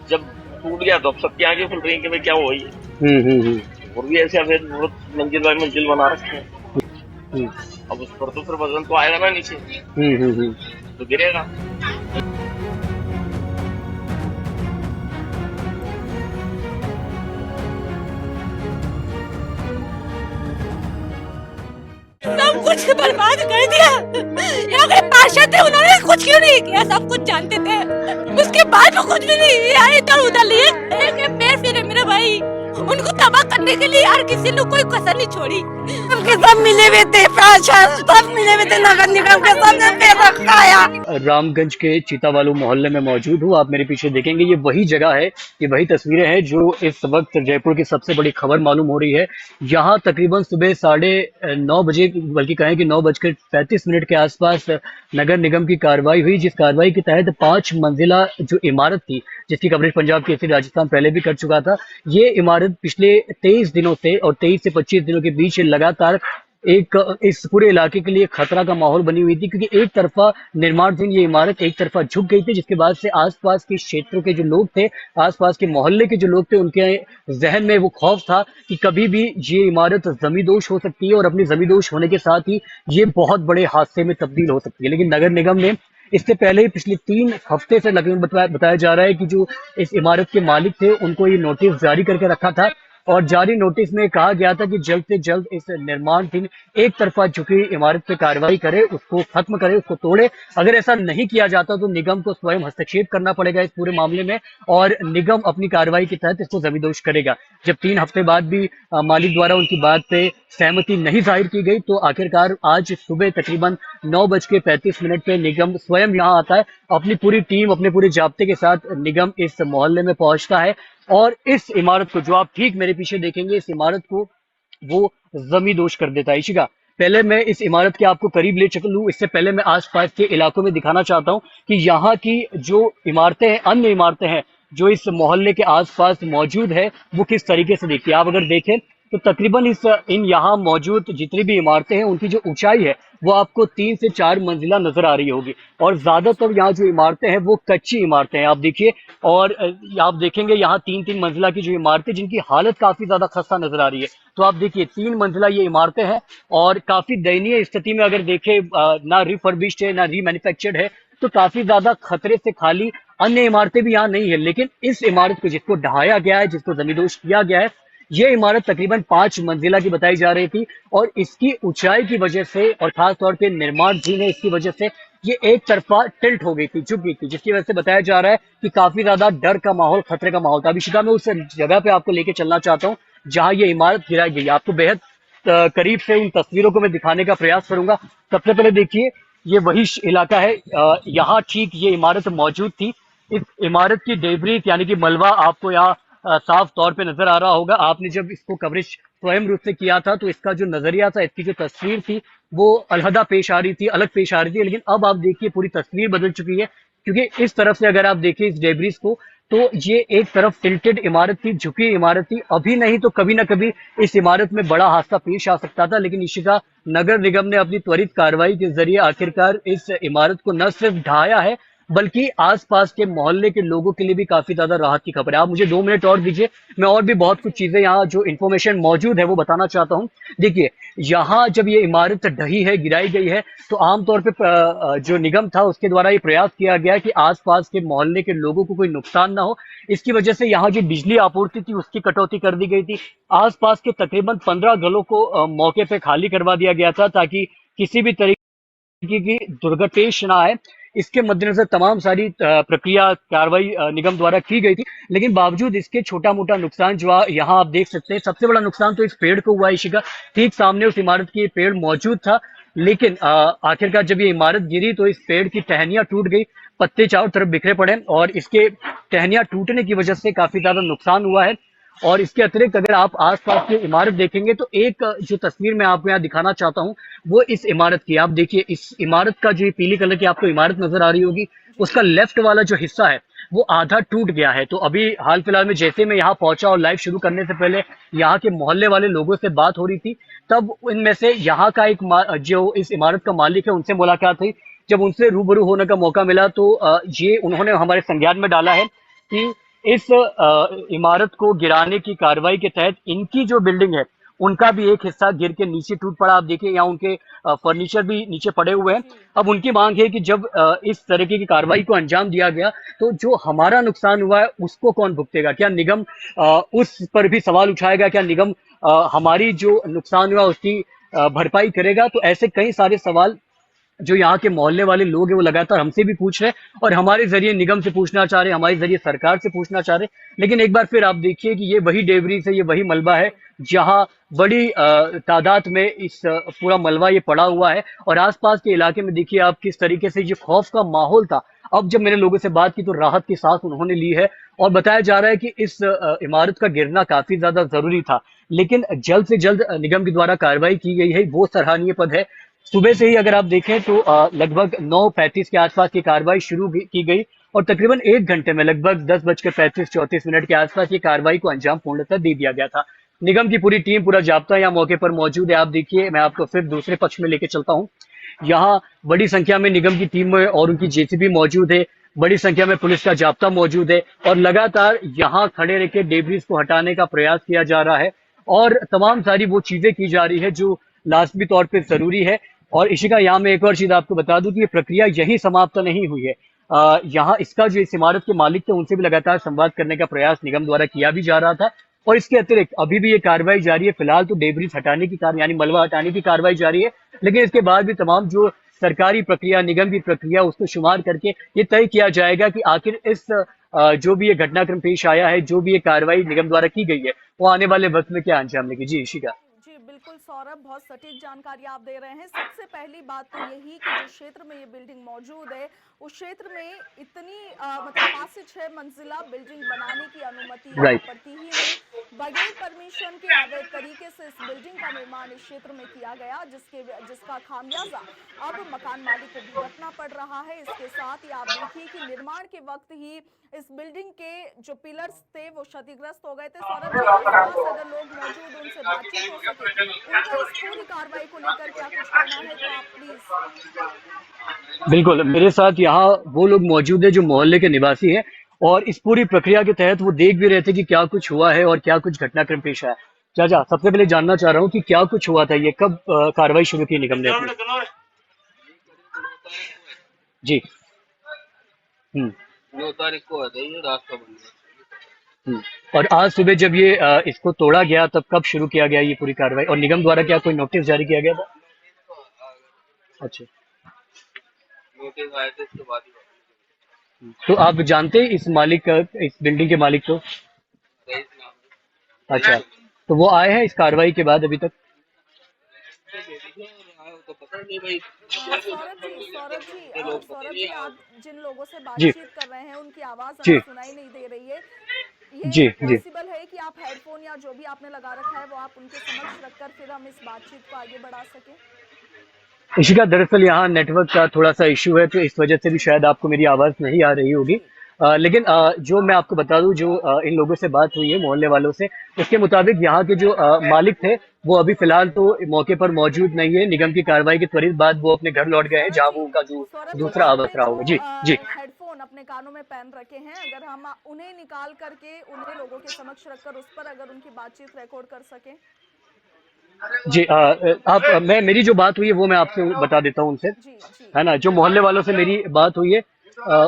जब टूट गया तो अब सबकी आंखें खुल रही हैं कि भाई क्या हुआ ये। और भी ऐसे अवैध बहुत मंजिल बाय मंजिल बना रखे हैं। हम्म, अब उस पर तो फिर वजन तो आएगा ना नीचे, तो गिरेगा। सब कुछ बर्बाद कर दिया। यहाँ के पार्षद थे, उन्होंने कुछ क्यों नहीं किया, सब कुछ जानते थे। उसके बाद वो कुछ भी नहीं, यार इधर उधर लिए पैर फिरे मेरे भाई। उनको तबाह करने के लिए यार किसी ने कोई कसर नहीं छोड़ी। उनके सब मिले हुए थे, पार्षद सब मिले हुए थे, नगर निगम के सबने पैसा खाया। रामगंज के चीतावालू मोहल्ले में मौजूद हूँ। आप मेरे पीछे देखेंगे ये वही जगह है, ये वही तस्वीरें हैं जो इस वक्त जयपुर की सबसे बड़ी खबर मालूम हो रही है। यहाँ तकरीबन सुबह 9:30 बजे, बल्कि कहें कि 9:35 के आसपास नगर निगम की कार्रवाई हुई, जिस कार्रवाई के तहत 5 मंजिला जो इमारत थी, जिसकी कवरेज पंजाब केसरी राजस्थान पहले भी कर चुका था, ये इमारत पिछले 23 दिनों से और 23 से 25 दिनों के बीच लगातार एक इस पूरे इलाके के लिए खतरा का माहौल बनी हुई थी, क्योंकि एक तरफा निर्माणाधीन ये इमारत एक तरफा झुक गई थी, जिसके बाद से आसपास के क्षेत्रों के जो लोग थे, आसपास के मोहल्ले के जो लोग थे, उनके जहन में वो खौफ था कि कभी भी ये इमारत जमींदोज हो सकती है और अपनी जमींदोज होने के साथ ही ये बहुत बड़े हादसे में तब्दील हो सकती है। लेकिन नगर निगम ने इससे पहले ही पिछले 3 हफ्ते से लगभग बताया जा रहा है कि जो इस इमारत के मालिक थे उनको ये नोटिस जारी करके रखा था, और जारी नोटिस में कहा गया था कि जल्द से जल्द इस निर्माणाधीन एक तरफा झुकी इमारत पे कार्रवाई करे, उसको खत्म करे, उसको तोड़े। अगर ऐसा नहीं किया जाता तो निगम को स्वयं हस्तक्षेप करना पड़ेगा इस पूरे मामले में, और निगम अपनी कार्रवाई के तहत इसको जमींदोज करेगा। जब 3 हफ्ते बाद भी मालिक द्वारा उनकी बात पे सहमति नहीं जाहिर की गई, तो आखिरकार आज सुबह तकरीबन 9:35 पे निगम स्वयं यहाँ आता है, अपनी पूरी टीम, अपने पूरे जाब्ते के साथ निगम इस मोहल्ले में पहुंचता है, और इस इमारत को, जो आप ठीक मेरे पीछे देखेंगे, इस इमारत को वो जमींदोज कर देता है। इशिका, पहले मैं इस इमारत के आपको करीब ले चलूं, इससे पहले मैं आसपास के इलाकों में दिखाना चाहता हूं कि यहाँ की जो इमारतें हैं, अन्य इमारतें हैं जो इस मोहल्ले के आसपास मौजूद है, वो किस तरीके से दिखती है। आप अगर देखें तो तकरीबन इन यहाँ मौजूद जितनी भी इमारतें हैं, उनकी जो ऊंचाई है वो आपको 3 से 4 मंजिला नजर आ रही होगी, और ज्यादातर यहाँ जो इमारतें हैं वो कच्ची इमारतें हैं, आप देखिए। और आप देखेंगे यहाँ 3-3 मंजिला की जो इमारतें, जिनकी हालत काफी ज्यादा खस्ता नजर आ रही है। तो आप देखिए 3 मंजिला ये इमारतें हैं, और काफी दयनीय स्थिति में अगर देखें, ना रिफर्बिश्ड है ना रीमैन्युफैक्चर्ड है, तो काफी ज्यादा खतरे से खाली अन्य इमारतें भी यहाँ नहीं है। लेकिन इस इमारत को, जिसको ढहाया गया है, जिसको जमींदोज किया गया है, ये इमारत तकरीबन 5 मंजिला की बताई जा रही थी, और इसकी ऊंचाई की वजह से और खास तौर पे निर्माणाधीन है, इसकी वजह से ये एक तरफा टिल्ट हो गई थी, झुक गई थी, जिसकी वजह से बताया जा रहा है कि काफी ज्यादा डर का माहौल, खतरे का माहौल था। अभी शिका, मैं उस जगह पे आपको लेके चलना चाहता हूँ जहां ये इमारत गिराई गई। आपको बेहद करीब से उन तस्वीरों को मैं दिखाने का प्रयास करूंगा। सबसे पहले देखिए, ये वही इलाका है, यहाँ ठीक ये इमारत मौजूद थी। इस इमारत की डेबरी यानी कि मलबा आपको यहाँ साफ तौर पे नजर आ रहा होगा। आपने जब इसको कवरेज स्वयं रूप से किया था तो इसका जो नजरिया था, इसकी जो तस्वीर थी, वो अलहदा पेश आ रही थी, अलग पेश आ रही थी। लेकिन अब आप देखिए पूरी तस्वीर बदल चुकी है, क्योंकि इस तरफ से अगर आप देखिए इस डेब्रिस को, तो ये एक तरफ टिल्टेड इमारत थी, झुकी इमारत थी। अभी नहीं तो कभी ना कभी इस इमारत में बड़ा हादसा पेश आ सकता था। लेकिन इशिका, नगर निगम ने अपनी त्वरित कार्रवाई के जरिए आखिरकार इस इमारत को न सिर्फ ढहाया है, बल्कि आसपास के मोहल्ले के लोगों के लिए भी काफी ज्यादा राहत की खबर है। आप मुझे 2 मिनट और दीजिए, मैं और भी बहुत कुछ चीजें यहाँ जो इन्फॉर्मेशन मौजूद है वो बताना चाहता हूँ। देखिए, यहाँ जब ये इमारत ढही है, गिराई गई है, तो आमतौर पे जो निगम था उसके द्वारा ये प्रयास किया गया कि आसपास के मोहल्ले के लोगों को कोई नुकसान ना हो। इसकी वजह से यहाँ जो बिजली आपूर्ति थी उसकी कटौती कर दी गई थी। आसपास के तकरीबन 15 घरों को मौके पे खाली करवा दिया गया था, ताकि किसी भी तरीके की दुर्घटेश ना आए। इसके मद्देनजर तमाम सारी प्रक्रिया, कार्रवाई निगम द्वारा की गई थी। लेकिन बावजूद इसके छोटा मोटा नुकसान जो यहाँ आप देख सकते हैं, सबसे बड़ा नुकसान तो इस पेड़ को हुआ है। इशिका, ठीक सामने उस इमारत की पेड़ मौजूद था, लेकिन आखिरकार जब ये इमारत गिरी तो इस पेड़ की टहनियां टूट गई, पत्ते चारों तरफ बिखरे पड़े, और इसके टहनियां टूटने की वजह से काफी ज्यादा नुकसान हुआ है। और इसके अतिरिक्त अगर आप आसपास की इमारत देखेंगे तो एक जो तस्वीर मैं आपको यहाँ दिखाना चाहता हूँ वो इस इमारत की। आप देखिए, इस इमारत का जो पीली कलर की आपको इमारत नजर आ रही होगी, उसका लेफ्ट वाला जो हिस्सा है वो आधा टूट गया है। तो अभी हाल फिलहाल में जैसे मैं यहाँ पहुंचा और लाइव शुरू करने से पहले यहाँ के मोहल्ले वाले लोगों से बात हो रही थी, तब इनमें से यहाँ का एक जो इस इमारत का मालिक है उनसे मुलाकात हुई। जब उनसे रूबरू होने का मौका मिला तो ये उन्होंने हमारे संज्ञान में डाला है कि इस इमारत को गिराने की कार्रवाई के तहत इनकी जो बिल्डिंग है उनका भी एक हिस्सा गिर के नीचे टूट पड़ा। आप देखिए यहाँ उनके फर्नीचर भी नीचे पड़े हुए हैं। अब उनकी मांग है कि जब इस तरीके की कार्रवाई को अंजाम दिया गया तो जो हमारा नुकसान हुआ है उसको कौन भुगतेगा? क्या निगम उस पर भी सवाल उठाएगा? क्या निगम हमारी जो नुकसान हुआ उसकी भरपाई करेगा? तो ऐसे कई सारे सवाल जो यहाँ के मोहल्ले वाले लोग हैं वो लगातार हमसे भी पूछ रहे हैं और हमारे जरिए निगम से पूछना चाह रहे हैं, हमारे जरिए सरकार से पूछना चाह रहे हैं। लेकिन एक बार फिर आप देखिए कि ये वही डेबरीज है, ये वही मलबा है जहाँ बड़ी तादाद में इस पूरा मलबा ये पड़ा हुआ है। और आसपास के इलाके में देखिए आप किस तरीके से ये खौफ का माहौल था। अब जब मैंने लोगों से बात की तो राहत की सांस उन्होंने ली है और बताया जा रहा है कि इस इमारत का गिरना काफी ज्यादा जरूरी था, लेकिन जल्द से जल्द निगम के द्वारा कार्रवाई की गई है, वो सराहनीय पद है। सुबह से ही अगर आप देखें तो लगभग 9:35 के आसपास की कार्रवाई शुरू की गई और तकरीबन 1 घंटे में लगभग 10:35-34 के आसपास ये कार्रवाई को अंजाम पूर्णतः दे दिया गया था। निगम की पूरी टीम, पूरा जाब्ता यहाँ मौके पर मौजूद है। आप देखिए, मैं आपको फिर दूसरे पक्ष में लेके चलता हूँ। यहाँ बड़ी संख्या में निगम की टीम और उनकी जेसीबी मौजूद है, बड़ी संख्या में पुलिस का जाब्ता मौजूद है और लगातार यहाँ खड़े रह के डेब्रिस को हटाने का प्रयास किया जा रहा है और तमाम सारी वो चीजें की जा रही है जो लाजमी तौर पर जरूरी है। और इशिका, यहाँ मैं एक और चीज आपको बता दूं कि ये प्रक्रिया यही समाप्त नहीं हुई है। यहाँ इसका जो इस इमारत के मालिक थे उनसे भी लगातार संवाद करने का प्रयास निगम द्वारा किया भी जा रहा था और इसके अतिरिक्त अभी भी ये कार्रवाई जारी है। फिलहाल तो डेब्रिस हटाने की यानी मलबा हटाने की कार्रवाई जारी है, लेकिन इसके बाद भी तमाम जो सरकारी प्रक्रिया, निगम की प्रक्रिया, उसको शुमार करके ये तय किया जाएगा कि आखिर इस जो भी ये घटनाक्रम पेश आया है, जो भी ये कार्रवाई निगम द्वारा की गई है, वो आने वाले वक्त में क्या अंजाम लेगी। जी इशिका। बिल्कुल सौरभ, बहुत सटीक जानकारी आप दे रहे हैं। सबसे पहली बात तो यही कि जो क्षेत्र में ये बिल्डिंग मौजूद है उस क्षेत्र में इतनी मतलब 5 से 6 मंजिला बिल्डिंग बनाने की अनुमति पड़ती ही नहीं। बगैर परमिशन के अवैध तरीके से इस बिल्डिंग का निर्माण इस क्षेत्र में किया गया, जिसका खामियाजा अब मकान मालिक को भुगतना पड़ रहा है। इसके साथ ही आप देखिए कि निर्माण के वक्त ही इस बिल्डिंग के जो पिलर्स थे वो क्षतिग्रस्त हो गए थे। सौरभ जी, अगर लोग मौजूद उनसे बातचीत हो सके, उनका इस पूरी कार्रवाई को लेकर क्या कुछ कहना है तो आप प्लीज। बिल्कुल, मेरे साथ यहाँ वो लोग मौजूद है जो मोहल्ले के निवासी हैं और इस पूरी प्रक्रिया के तहत वो देख भी रहे थे कि क्या कुछ हुआ है और क्या कुछ घटनाक्रम पेश आया। चाचा, सबसे पहले जानना चाह रहा हूँ कि क्या कुछ हुआ था, ये कब कार्रवाई शुरू की निगम ने अपनी? जी 9 तारीख को ये रास्ता बंद। और आज सुबह जब ये इसको तोड़ा गया तब कब शुरू किया गया ये पूरी कार्रवाई और निगम द्वारा क्या कोई नोटिस जारी किया गया था? अच्छा, नोटिस आए थे इसके बाद ही। तो आप जानते हैं इस मालिक, इस बिल्डिंग के मालिक को? अच्छा, तो वो आए हैं इस कार्रवाई के बाद अभी तक? तो पता नहीं भाई। सौरभ जी, आप जिन लोगों से बातचीत कर रहे हैं उनकी आवाज हमें सुनाई नहीं दे रही है। ये पॉसिबल है कि आप हेडफोन या जो भी आपने लगा रखा है वो आप उनके समक्ष रखकर फिर हम इस बातचीत को आगे बढ़ा सकें? इशिका, दरअसल यहाँ नेटवर्क का थोड़ा सा इशू है तो इस वजह से भी शायद आपको मेरी आवाज नहीं आ रही होगी। लेकिन जो मैं आपको बता दूं, जो इन लोगों से बात हुई है मोहल्ले वालों से, उसके मुताबिक यहाँ के जो मालिक थे वो अभी फिलहाल तो मौके पर मौजूद नहीं है। निगम की कार्रवाई के त्वरित बाद वो अपने घर लौट गए हैं जहाँ वो उनका जो दूसरा आवास रहा होगा। जी जी, हेडफोन अपने कानों में पहन रखे हैं, अगर हम उन्हें निकाल करके उन्हें लोगों के समक्ष रखकर उस पर अगर उनकी बातचीत रिकॉर्ड कर सके। जी मैं मेरी जो बात हुई है वो मैं आपसे बता देता हूँ उनसे, है ना। जो मोहल्ले वालों से मेरी बात हुई है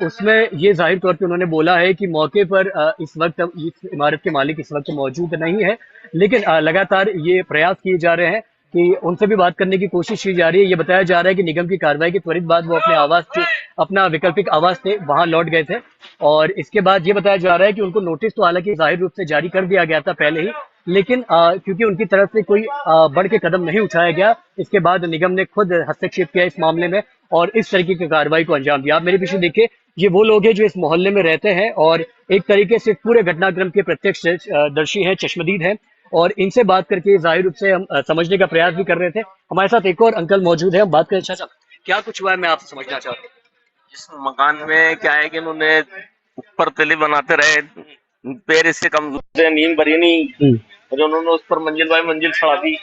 उसमें ये जाहिर तौर पे उन्होंने बोला है कि मौके पर इस वक्त इस इमारत के मालिक इस वक्त मौजूद नहीं है, लेकिन लगातार ये प्रयास किए जा रहे हैं कि उनसे भी बात करने की कोशिश की जा रही है। ये बताया जा रहा है कि निगम की कार्रवाई के त्वरित बाद वो अपने आवास जो अपना वैकल्पिक आवास थे वहां लौट गए थे और इसके बाद ये बताया जा रहा है कि उनको नोटिस तो हालांकि जाहिर रूप से जारी कर दिया गया था पहले ही, लेकिन क्योंकि उनकी तरफ से कोई बढ़ के कदम नहीं उठाया गया, इसके बाद निगम ने खुद हस्तक्षेप किया इस मामले में और इस तरीके की कार्रवाई को अंजाम दिया। आप मेरे पीछे देखिए, ये वो लोग हैं जो इस मोहल्ले में रहते हैं और एक तरीके से पूरे घटनाक्रम के प्रत्यक्ष दर्शी हैं, चश्मदीद हैं और इनसे बात करके जाहिर रूप से हम समझने का प्रयास भी कर रहे थे। हमारे साथ एक और अंकल मौजूद है, हम बात करें। चाचा, क्या कुछ हुआ है मैं आपसे समझना चाहता हूँ। इस मकान में क्या है कि उन्होंने ऊपर तली बनाते रहे, पैर इससे कमजोर है, नींद भरी नहीं और उन्होंने उस पर मंजिल बाई मंजिल चढ़ा दी।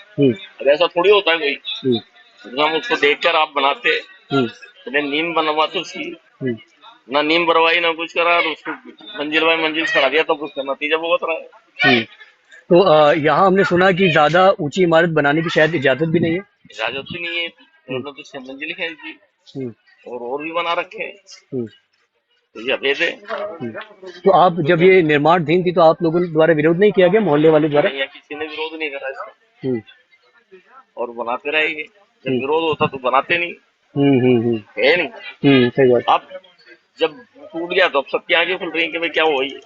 ऐसा थोड़ी होता है कोई, हम उसको देखकर आप बनाते, नींद बनवा तो उसकी ना नींव भरवाई ना कुछ करा, और उसको मंजिल बाय मंजिल चढ़ा दिया, तब उसका नतीजा भुगत रहा है। हम्म। तो यहाँ हमने सुना कि ज्यादा ऊंची इमारत बनाने की शायद इजाजत भी नहीं है। इजाजत भी नहीं है, उन्होंने तो 6 मंजिल है जी, हम्म, और भी बना रखे हैं, हम्म, तो ये अवैध है। तो आप जब ये निर्माणाधीन थी तो आप लोगों द्वारा विरोध नहीं किया गया, मोहल्ले वाले द्वारा? यहाँ किसी ने विरोध नहीं करा इसका, हम्म, और बनाते रहेंगे। जब विरोध होता तो बनाते नहीं है नहीं। सही बात। अब जब टूट गया तो अब सबकी आंखें खुल रही हैं कि भाई क्या हुआ ये।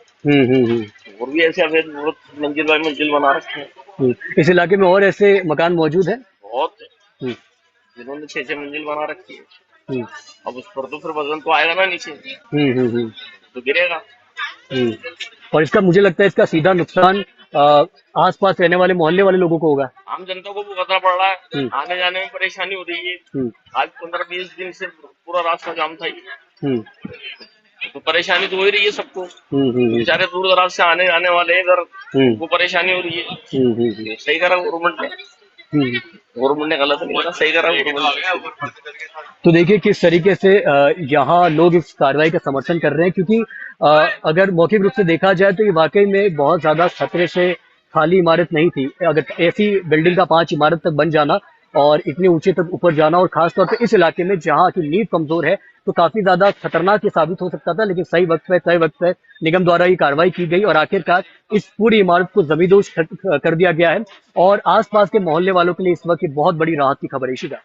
और भी ऐसे अवैध बहुत मंजिल बाय मंजिल बना रखे हैं। इस इलाके में और ऐसे मकान मौजूद है? बहुत, हम्म, जिन्होंने 6 मंजिल बना रखी है। हम्म, अब उस पर तो फिर वजन तो आएगा ना नीचे, तो गिरेगा। और इसका मुझे लगता है इसका सीधा नुकसान आसपास रहने वाले मोहल्ले वाले लोगों को होगा। आम जनता को भुगतना पड़ रहा है, आने जाने में परेशानी हो रही है। आज 15-20 दिन से पूरा रास्ता जाम था ये, तो परेशानी तो हो ही रही है सबको। बेचारे दूर दराज से आने जाने वाले हैं इधर, वो परेशानी हो रही है। सही करा गवर्नमेंट ने, गवर्नमेंट ने गलत नहीं करा, सही करा गवर्नमेंट ने। तो देखिए किस तरीके से यहाँ लोग इस कार्रवाई का समर्थन कर रहे हैं, क्योंकि अगर मौखिक रूप से देखा जाए तो ये वाकई में बहुत ज्यादा खतरे से खाली इमारत नहीं थी। अगर ऐसी बिल्डिंग का 5 इमारत तक बन जाना और इतने ऊंचे तक ऊपर जाना, और खासतौर पे इस इलाके में जहाँ की नींव कमजोर है, तो काफी ज्यादा खतरनाक ये साबित हो सकता था। लेकिन सही वक्त पे तय वक्त पे निगम द्वारा ये कार्रवाई की गई और आखिरकार इस पूरी इमारत को जमींदोज कर दिया गया है। और आसपास के मोहल्ले वालों के लिए इस वक्त ये बहुत बड़ी राहत की खबर है। इशिका।